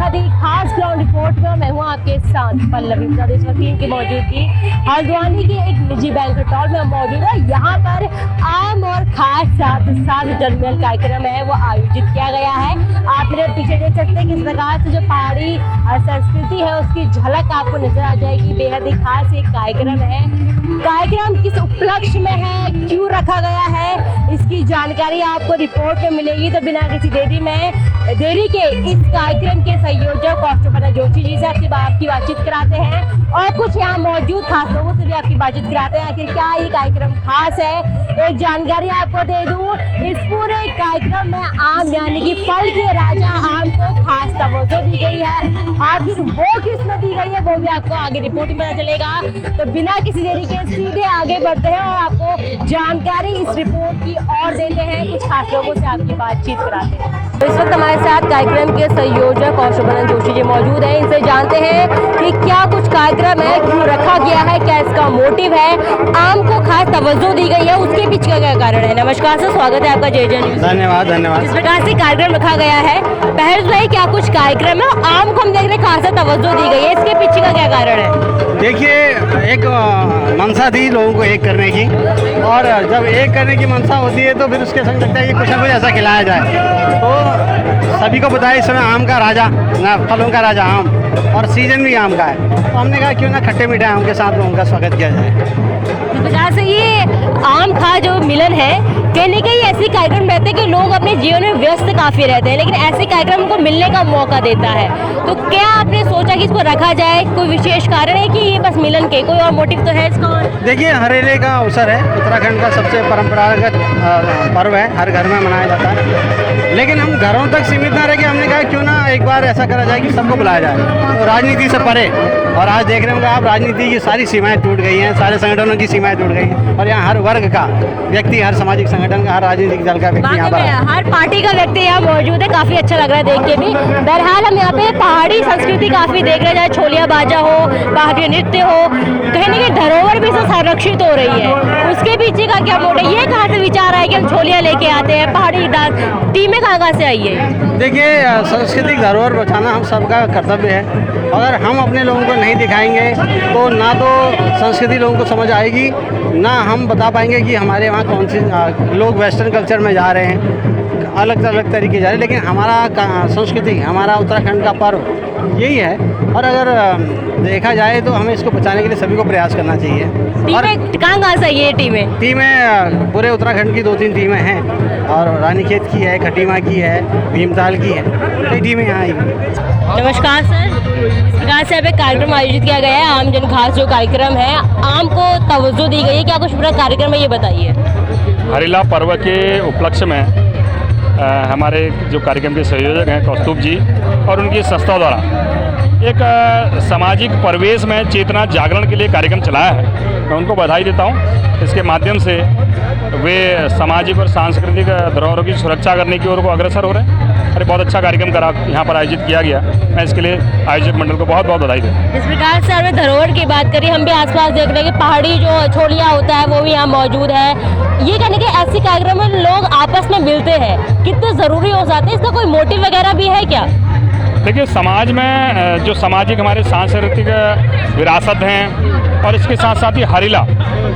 बेहद ही खास ground report में मैं हूँ आपके साथ पल्लवी प्रदेश टीम की मौजूदगी हल्द्वानी के एक निजी बैंक्वेट हॉल में मौजूद है। यहाँ पर आम और खास साथ जन्मदिन कार्यक्रम है वो आयोजित किया गया है। आप मेरे पीछे देख सकते हैं किस प्रकार से जो पहाड़ी संस्कृति है उसकी झलक आपको नजर आ जाएगी। बेहद ही खास एक कार्यक्रम है। कार्यक्रम किस उपलक्ष्य में है, क्यों रखा गया है, इसकी जानकारी आपको रिपोर्ट में मिलेगी। तो बिना किसी देरी के इस कार्यक्रम के संयोजक कौस्तुभ जोशी जी से आपकी बातचीत कराते हैं और कुछ यहाँ मौजूद खास लोगों से भी आपकी बातचीत कराते हैं। आखिर क्या ये कार्यक्रम खास है, एक जानकारी आपको दे दूं। इस पूरे कार्यक्रम में आम यानी कि फल के राजा आम को खास तवज्जो दी गई है। आखिर वो किसमें दी गई है वो भी आपको आगे रिपोर्ट में पता चलेगा। तो बिना किसी देरी के सीधे आगे बढ़ते हैं और आपको जानकारी इस रिपोर्ट की और देते हैं, कुछ खास लोगों से आपकी बातचीत कराते हैं। तो इस वक्त हमारे साथ कार्यक्रम के संयोजक कौस्तुभ जोशी जी मौजूद हैं। इनसे जानते हैं कि क्या कुछ कार्यक्रम है, क्यों रखा गया है, क्या इसका मोटिव है, आम को खास तवज्जो दी गई है, उसके पीछे का क्या कारण है। नमस्कार सर, स्वागत है आपका JJ न्यूज़। धन्यवाद धन्यवाद। इस प्रकार से कार्यक्रम रखा गया है, पहले तो क्या कुछ कार्यक्रम है, आम को हम देख रहे हैं खासा तवज्जो दी गई है, इसके पीछे का क्या कारण है। देखिए, एक मनसा थी लोगों को एक करने की, और जब एक करने की मनसा होती है तो फिर उसके संग लगता है कि कुछ ना कुछ ऐसा खिलाया जाए। तो सभी को पता है इस समय आम का राजा ना, फलों का राजा आम, और सीजन भी आम का है। तो हमने कहा क्यों ना खट्टे मीठे आम के साथ लोगों का स्वागत किया जाए। इस प्रकार से ये आम खा जो मिलन है, कहने के ऐसी कार्यक्रम रहते हैं कि लोग अपने जीवन में व्यस्त काफ़ी रहते हैं, लेकिन ऐसे कार्यक्रम को मिलने का मौका देता है। तो क्या आपने सोचा कि इसको रखा जाए, कोई विशेष कारण है कि ये बस मिलन के, कोई और मोटिव तो है इसका? देखिए, हरेले का अवसर है, उत्तराखंड का सबसे परंपरागत पर्व है, हर घर में मनाया जाता है। लेकिन हम घरों तक सीमित ना रह के हमने कहा क्यों ना एक बार ऐसा करा जाए कि सबको बुलाया जाए, तो राजनीति से परे। और आज देख रहे होंगे आप, राजनीति की सारी सीमाएं टूट गई हैं, सारे संगठनों की सीमाएं टूट गई हैं, और यहाँ हर वर्ग का व्यक्ति, हर सामाजिक संगठन का, हर राजनीतिक दल का व्यक्ति यहाँ पर है। हर पार्टी का व्यक्ति यहाँ मौजूद है, काफी अच्छा लग रहा है देख के भी। बहरहाल हम यहाँ पे पहाड़ी संस्कृति काफी देख रहे हैं, चाहे छोलिया बाजा हो, पहाड़ी नृत्य हो, कहने की धरोहर भी संरक्षित हो रही है। उसके पीछे का क्या मोटिव, ये कहाँ से विचार आया कि हम छोलिया लेके आते हैं, पहाड़ी डांस टीमें कहाँ से आई है? देखिए, सांस्कृतिक धरोहर बचाना हम सबका कर्तव्य है। अगर हम अपने लोगों को नहीं दिखाएंगे तो ना तो संस्कृति लोगों को समझ आएगी, ना हम बता पाएंगे कि हमारे वहाँ कौन सी लोग वेस्टर्न कल्चर में जा रहे हैं, अलग अलग तरीके जा रहे हैं। लेकिन हमारा संस्कृति, हमारा उत्तराखंड का पर्व यही है। और अगर देखा जाए तो हमें इसको बचाने के लिए सभी को प्रयास करना चाहिए। और कहाँ से ये टीमें पूरे उत्तराखंड की 2-3 टीमें हैं, और रानीखेत की है, खटीमा की है, भीमताल की है, कई टीमें यहाँ आई। नमस्कार सर, इस प्रकार से अब एक कार्यक्रम आयोजित किया गया है, आम जन खास जो कार्यक्रम है, आम को तवज्जो दी गई है, क्या कुछ पूरा कार्यक्रम है ये बताइए। हरेला पर्व के उपलक्ष्य में हमारे जो कार्यक्रम के संयोजक हैं कौस्तुभ जी और उनकी संस्था द्वारा एक सामाजिक परिवेश में चेतना जागरण के लिए कार्यक्रम चलाया है। मैं उनको बधाई देता हूँ। इसके माध्यम से वे सामाजिक और सांस्कृतिक धरोहरों की सुरक्षा करने की ओर को अग्रसर हो रहे हैं। अरे बहुत अच्छा कार्यक्रम करा यहाँ पर आयोजित किया गया, मैं इसके लिए आयोजक मंडल को बहुत बहुत बधाई देता हूँ। इस प्रकार से हमें धरोहर की बात करें, हम भी आसपास देख रहे हैं कि पहाड़ी जो छोलिया होता है वो भी यहाँ मौजूद है। ये कहने के ऐसे कार्यक्रम में लोग आपस में मिलते हैं, कितने ज़रूरी हो जाते हैं, इसका कोई मोटिव वगैरह भी है क्या? देखिए, समाज में जो सामाजिक हमारे सांस्कृतिक विरासत हैं, और इसके साथ साथ ही हरेला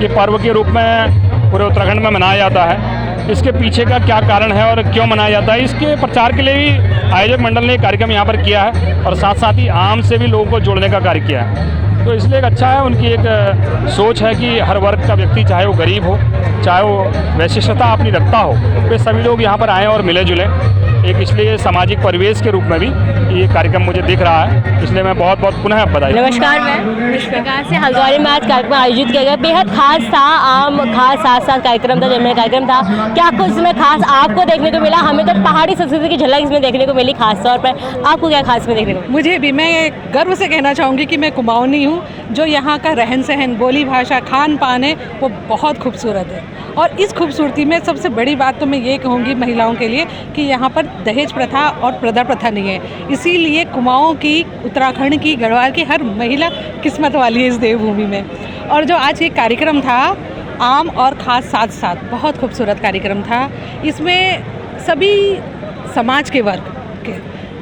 ये पर्व के रूप में पूरे उत्तराखंड में मनाया जाता है। इसके पीछे का क्या कारण है और क्यों मनाया जाता है, इसके प्रचार के लिए भी आयोजक मंडल ने कार्यक्रम यहाँ पर किया है, और साथ साथ ही आम से भी लोगों को जोड़ने का कार्य किया है। तो इसलिए एक अच्छा है, उनकी एक सोच है कि हर वर्ग का व्यक्ति, चाहे वो गरीब हो, चाहे वो विशिष्टता अपनी रखता हो, वे सभी लोग यहाँ पर आएँ और मिले जुलें। एक इसलिए सामाजिक परिवेश के रूप में भी ये कार्यक्रम मुझे दिख रहा है, इसलिए मैं बहुत बहुत पुनः बधाई। नमस्कार मैम, इस प्रकार से हल्द्वानी में आज कार्यक्रम आयोजित किया गया, बेहद खास था, आम खास साथ साथ कार्यक्रम था, जन्मदिन कार्यक्रम था। क्या कुछ इसमें खास आपको देखने को मिला? हमें तो पहाड़ी संस्कृति की झलक इसमें देखने को मिली खास तौर पर, आपको क्या खास में देखने को? मुझे भी, मैं गर्व से कहना चाहूँगी कि मैं कुमाऊनी हूँ। जो यहाँ का रहन सहन, बोली भाषा, खान पान है वो बहुत खूबसूरत है। और इस खूबसूरती में सबसे बड़ी बात तो मैं ये कहूँगी महिलाओं के लिए कि यहाँ पर दहेज प्रथा और प्रदा प्रथा नहीं है। इसीलिए कुमाऊँ की, उत्तराखंड की, गढ़वाल की हर महिला किस्मत वाली है इस देवभूमि में। और जो आज ये कार्यक्रम था आम और खास साथ साथ, बहुत खूबसूरत कार्यक्रम था। इसमें सभी समाज के वर्ग के,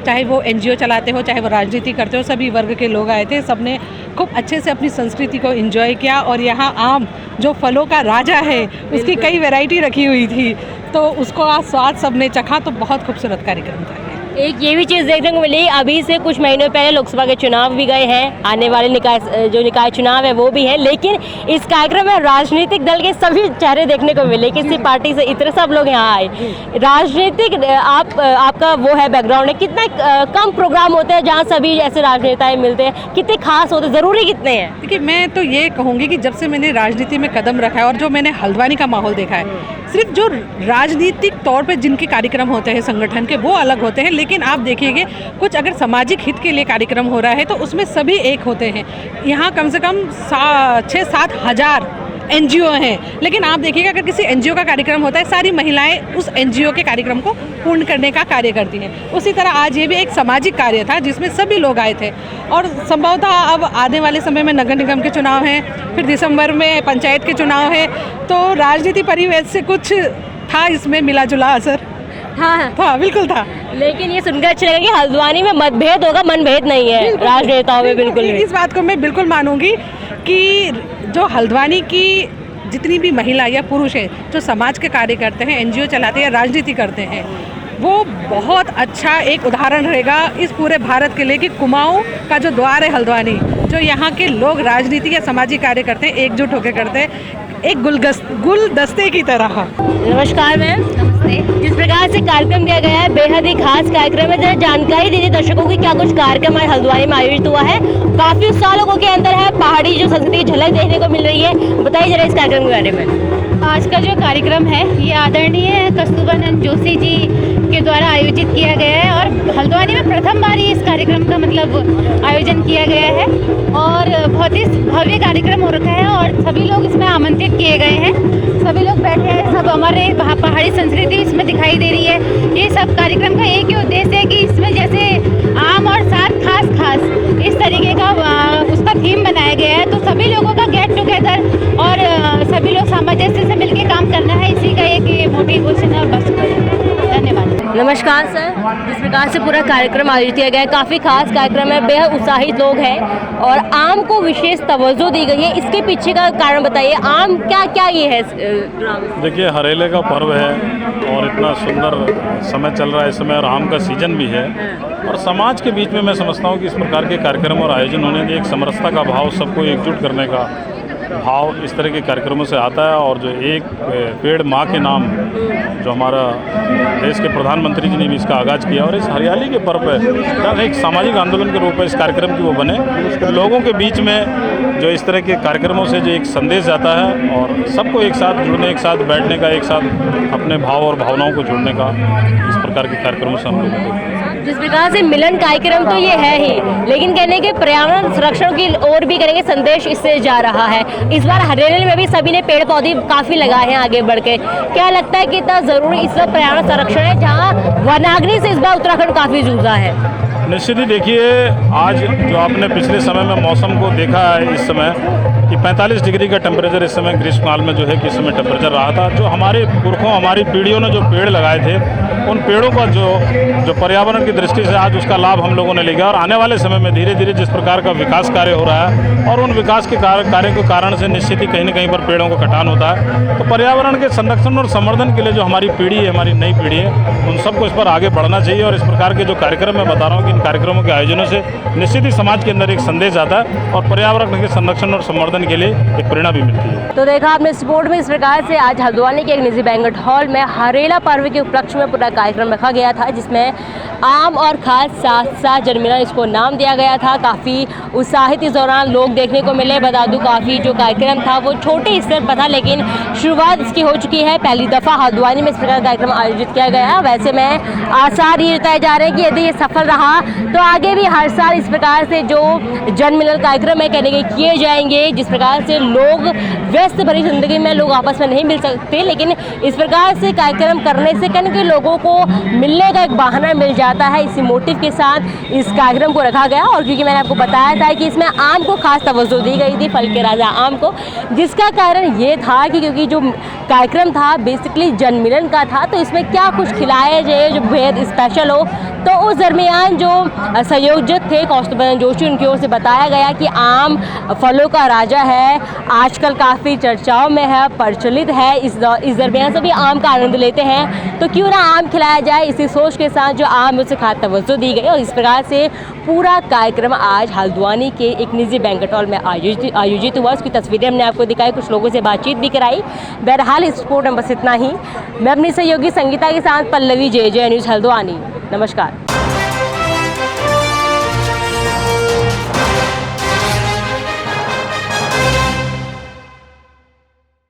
चाहे वो NGO चलाते हो, चाहे वो राजनीति करते हो, सभी वर्ग के लोग आए थे। सबने खूब अच्छे से अपनी संस्कृति को एंजॉय किया। और यहाँ आम जो फलों का राजा है उसकी कई वैरायटी रखी हुई थी, तो उसको स्वाद सबने चखा। तो बहुत खूबसूरत कार्यक्रम था। एक ये भी चीज़ देखने को मिली, अभी से कुछ महीनों पहले लोकसभा के चुनाव भी गए हैं, आने वाले निकाय चुनाव है वो भी है, लेकिन इस कार्यक्रम में राजनीतिक दल के सभी चेहरे देखने को मिले। किसी पार्टी से इतने सब लोग यहाँ आए। राजनीतिक आपका वो है बैकग्राउंड है, कितना कम प्रोग्राम होते हैं जहाँ सभी ऐसे राजनेताएं मिलते हैं, कितने खास होते हैं, ज़रूरी कितने हैं? देखिए, मैं तो ये कहूँगी कि जब से मैंने राजनीति में कदम रखा है और जो मैंने हल्द्वानी का माहौल देखा है, सिर्फ जो राजनीतिक तौर पे जिनके कार्यक्रम होते हैं संगठन के वो अलग होते हैं, लेकिन आप देखिएगा कुछ अगर सामाजिक हित के लिए कार्यक्रम हो रहा है तो उसमें सभी एक होते हैं। यहाँ कम से कम 6-7 हज़ार NGO हैं, लेकिन आप देखिएगा अगर किसी NGO का कार्यक्रम होता है, सारी महिलाएं उस NGO के कार्यक्रम को पूर्ण करने का कार्य करती हैं। उसी तरह आज ये भी एक सामाजिक कार्य था जिसमें सभी लोग आए थे। और संभवतः अब आने वाले समय में नगर निगम के चुनाव हैं, फिर दिसंबर में पंचायत के चुनाव हैं, तो राजनीति परिवेश से कुछ था इसमें मिला जुला असर। हाँ, बिल्कुल था। लेकिन ये सुनकर अच्छा लगा कि हल्द्वानी में मतभेद होगा, मनभेद नहीं है राजनेताओं में। बिल्कुल इस बात को मैं बिल्कुल मानूंगी कि जो हल्द्वानी की जितनी भी महिला या पुरुष है जो समाज के कार्य करते हैं, NGO चलाते हैं या राजनीति करते हैं, वो बहुत अच्छा एक उदाहरण रहेगा इस पूरे भारत के लिए कि कुमाऊं का जो द्वार है हल्द्वानी, जो यहाँ के लोग राजनीति या सामाजिक कार्य करते हैं, एकजुट होकर करते हैं, एक गुलदस्ते की तरह। नमस्कार मैम। नमस्ते। जिस प्रकार से कार्यक्रम दिया गया है, बेहद ही खास कार्यक्रम है, जरा जानकारी दीजिए दर्शकों की क्या कुछ कार्यक्रम हमारे हल्द्वानी में आयोजित हुआ है। काफी उत्साह लोगों के अंदर है, पहाड़ी जो संस्कृति की झलक देखने को मिल रही है, बताइए जरा इस कार्यक्रम के बारे में। आज का जो कार्यक्रम है ये आदरणीय कस्तूरबानंद जोशी जी के द्वारा आयोजित किया गया है और हल्द्वानी में प्रथम बार इस कार्यक्रम का मतलब आयोजन किया गया है और बहुत ही भव्य कार्यक्रम हो रखा है और सभी लोग इसमें आमंत्रित किए गए हैं। सभी लोग बैठे हैं, सब हमारे पहाड़ी संस्कृति इसमें दिखाई दे रही है। ये सब कार्यक्रम का एक ही उद्देश्य है कि इसमें जैसे आम और साथ खास इस तरीके का उसका थीम बनाया गया है, तो सभी लोगों का गेट टुगेदर और सभी लोग सामंजस्य से मिलकर काम करना है, इसी का एक मोटिवेशन है। और बस धन्यवाद। नमस्कार सर। जिस प्रकार से पूरा कार्यक्रम आयोजित किया गया है, काफ़ी खास कार्यक्रम है, बेहद उत्साहित लोग हैं और आम को विशेष तवज्जो दी गई है, इसके पीछे का कारण बताइए। आम क्या ये है? देखिए, हरेले का पर्व है और इतना सुंदर समय चल रहा है इस समय और आम का सीजन भी है और समाज के बीच में मैं समझता हूँ कि इस प्रकार के कार्यक्रम और आयोजन होने से एक समरसता का भाव, सबको एकजुट करने का भाव इस तरह के कार्यक्रमों से आता है। और जो एक पेड़ माँ के नाम जो हमारा देश के प्रधानमंत्री जी ने भी इसका आगाज़ किया और इस हरियाली के पर्व पर एक सामाजिक आंदोलन के रूप में इस कार्यक्रम की वो बने, लोगों के बीच में जो इस तरह के कार्यक्रमों से जो एक संदेश जाता है और सबको एक साथ जुड़ने, एक साथ बैठने का, एक साथ अपने भाव और भावनाओं को जोड़ने का, इस प्रकार के कार्यक्रमों से हम लोगों को जिस प्रकार से मिलन कार्यक्रम तो ये है ही, लेकिन कहने के पर्यावरण संरक्षण की ओर भी करेंगे, संदेश इससे जा रहा है। इस बार हरेले में भी सभी ने पेड़ पौधे काफ़ी लगाए हैं आगे बढ़ के। क्या लगता है कि इतना ज़रूरी इस बार पर्यावरण संरक्षण है, जहाँ वनाग्नि से इस बार उत्तराखंड काफ़ी जूझा है? निश्चित ही देखिए, आज जो आपने पिछले समय में मौसम को देखा है इस समय कि 45 डिग्री का टेम्परेचर इस समय ग्रीष्मकाल में जो है कि इस समय टेम्परेचर रहा था। जो हमारे पुरखों, हमारी पीढ़ियों ने जो पेड़ लगाए थे, उन पेड़ों का जो पर्यावरण की दृष्टि से आज उसका लाभ हम लोगों ने लिया और आने वाले समय में धीरे धीरे जिस प्रकार का विकास कार्य हो रहा है और उन विकास के कार्य के कारण से निश्चित ही कहीं न कहीं पर पेड़ों का कटान होता है। तो पर्यावरण के संरक्षण और संवर्धन के लिए जो हमारी पीढ़ी है, हमारी नई पीढ़ी है, उन सबको इस पर आगे बढ़ना चाहिए। और इस प्रकार के जो कार्यक्रम मैं बता रहा हूँ कि इन कार्यक्रमों के आयोजनों से निश्चित ही समाज के अंदर एक संदेश आता है और पर्यावरण के संरक्षण और संवर्धन के लिए एक प्रेरणा भी मिलती है। तो देखा आपने स्पोर्ट में इस प्रकार से आज हल्द्वानी के एक निजी बैंक्वेट हॉल में हरेला पर्व के उपलक्ष्य में पूरा कार्यक्रम रखा गया था, जिसमें आम और खास साथ जन्मिलन इसको नाम दिया गया था। काफ़ी उत्साहित इस दौरान लोग देखने को मिले। बता दूं, काफ़ी जो कार्यक्रम था वो छोटे स्तर पर था, लेकिन शुरुआत इसकी हो चुकी है। पहली दफ़ा हल्द्वानी में इस प्रकार कार्यक्रम आयोजित किया गया। वैसे में आसार ये बताए जा रहे हैं कि यदि ये सफल रहा तो आगे भी हर साल इस प्रकार से जो जन्मिलन कार्यक्रम है कहने के किए जाएंगे। जिस प्रकार से लोग व्यस्त भरी जिंदगी में लोग आपस में नहीं मिल सकते, लेकिन इस प्रकार से कार्यक्रम करने से कहने के लोगों को मिलने का एक बहाना मिल जाता है। इसी मोटिव के साथ इस कार्यक्रम को रखा गया। और क्योंकि मैंने आपको बताया था कि इसमें आम को खास तवज्जो दी गई थी, फल के राजा आम को, जिसका कारण ये था कि क्योंकि जो कार्यक्रम था बेसिकली जन्मदिन का था, तो इसमें क्या कुछ खिलाया जाए जो बेहद स्पेशल हो, तो उस दरमियान जो संयोजक थे कौस्तुभनंदन जोशी, उनकी ओर से बताया गया कि आम फलों का राजा है, आजकल काफ़ी चर्चाओं में है, प्रचलित है। इस दरमियान सभी आम का आनंद लेते हैं, तो क्यों ना आम खिलाया जाए, इसी सोच के साथ जो आम उसे खास तवज्जो दी गई। और इस प्रकार से पूरा कार्यक्रम आज हल्द्वानी के एक निजी बैंक्वेट हॉल में आयोजित हुआ। उसकी तस्वीरें हमने आपको दिखाई, कुछ लोगों से बातचीत भी कराई। बहरहाल इस रिपोर्ट में बस इतना ही। मैं अपनी सहयोगी संगीता के साथ पल्लवी, JJ न्यूज़ हल्द्वानी। नमस्कार।